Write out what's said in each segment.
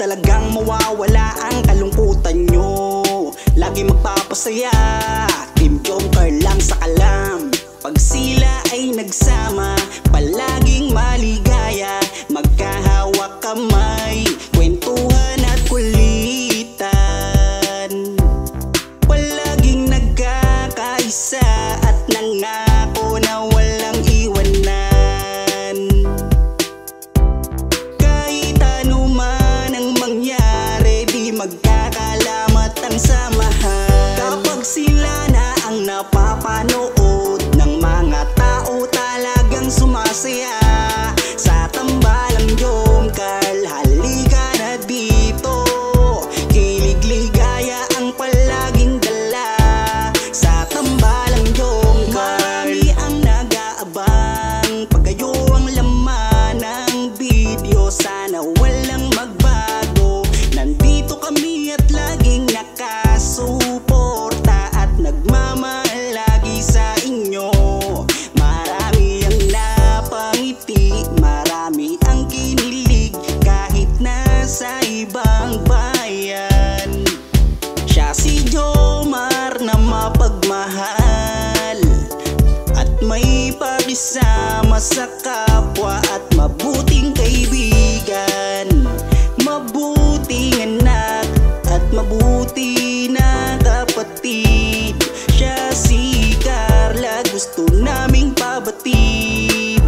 talagang mawawala ang kalungkutan nyo. Lagi magpapasaya, Team Joker lang sa kalam. Pag sila ay nagsama, palaging maligaya. Magkahawak kamay, kwentuhan at kulitan. Palaging nagkakaisa at nangako na walang iwanan. Kahit ano man ang mangyari, di magkakalamat ang samahan. Kapag sila na ang napapanood ng mga tao, talagang sumasaya. Sa tambalang Jomcar, halika na dito. Kilig ligaya ang palaging dala. Sa tambalang Jomcar, marami ang nag-aabang. Pag kayo ang laman ng video, sana walang magbago. Nandito kami at laging nakasuporta at nagmamahal lagi sa inyo. Marami ang napangiti, marami ang kinilig, kahit nasa ibang bayan. Siya si Jomar na mapagmahal at may pakisama sa kapwa at mabuting kaibigan. Mabuting anak at mabuti na kapatid. Siya si Carla, gusto naming pabatid.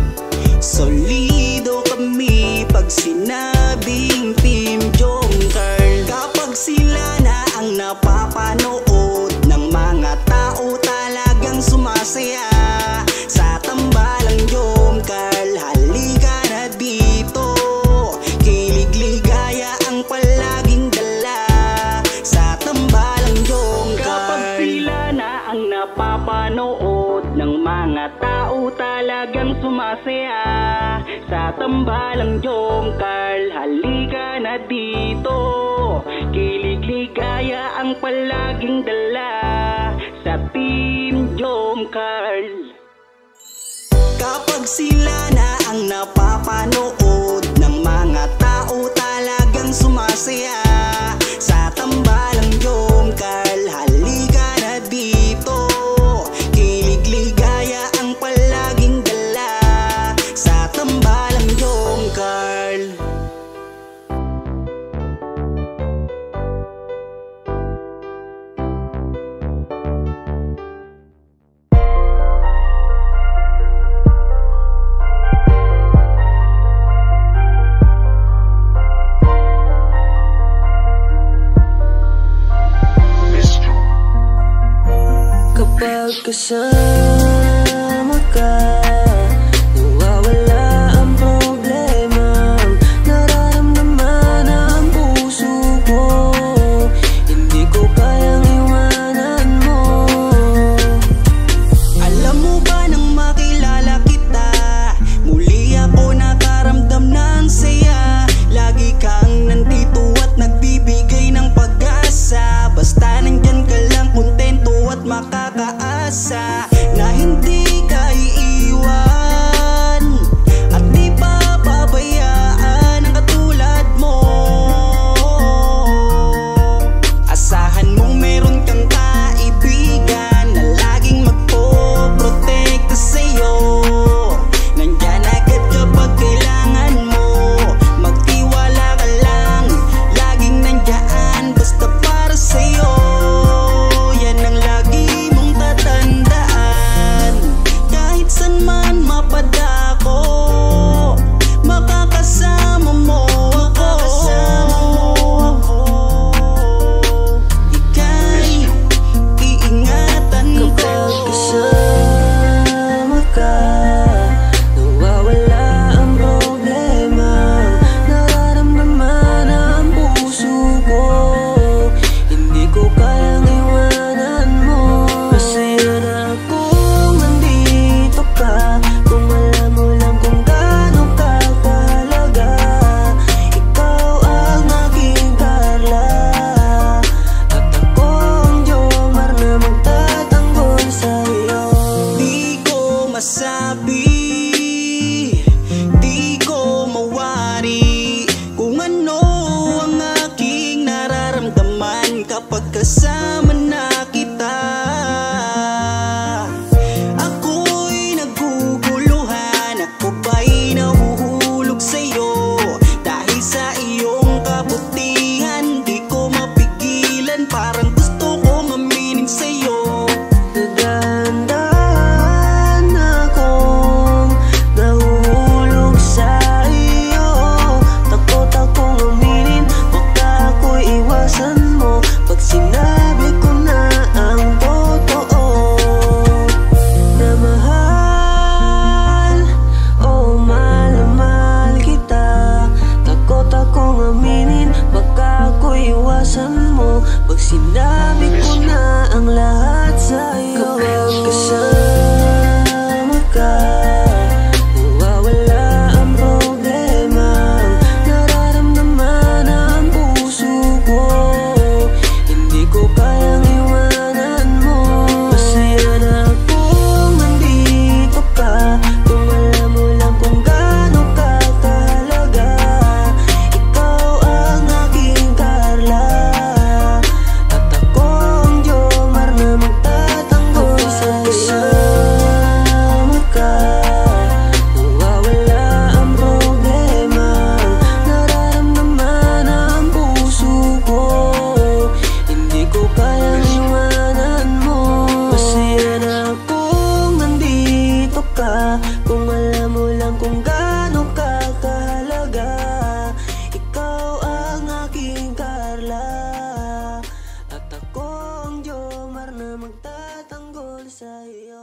Solido kami pag sinabing Team Joker. Kapag sila na ang napapanood ng mga tao, talagang sumasaya. Sa tambalang Joker, halika na dito. Kilig ligaya ang palaging dala. Sa tambalang Joker. Kapag sila na ang napapanood ng mga tao, talagang sumasaya. Sa tambalang Joker, halika na dito. Kilig ligaya ang palaging dala. Sa Team Joker. Kapag sila na ang napapanood ng mga tao, talagang sumasaya. Sa tambalang Joker, halika na dito. Kilig ligaya ang palaging dala. Sa tambalang Joker. Kapag kasama ka, nawawala ang problema. Nararamdaman ang puso ko, hindi ko kayang iwanan mo. Alam mo ba nang makilala kita, muli ako nakaramdam ng saya. Lagi kang nandito at nagbibigay ng pag-asa. Basta nandyan ka lang, kontento at makakaasa na hindi ka iiwan. na magtatanggol sa iyo.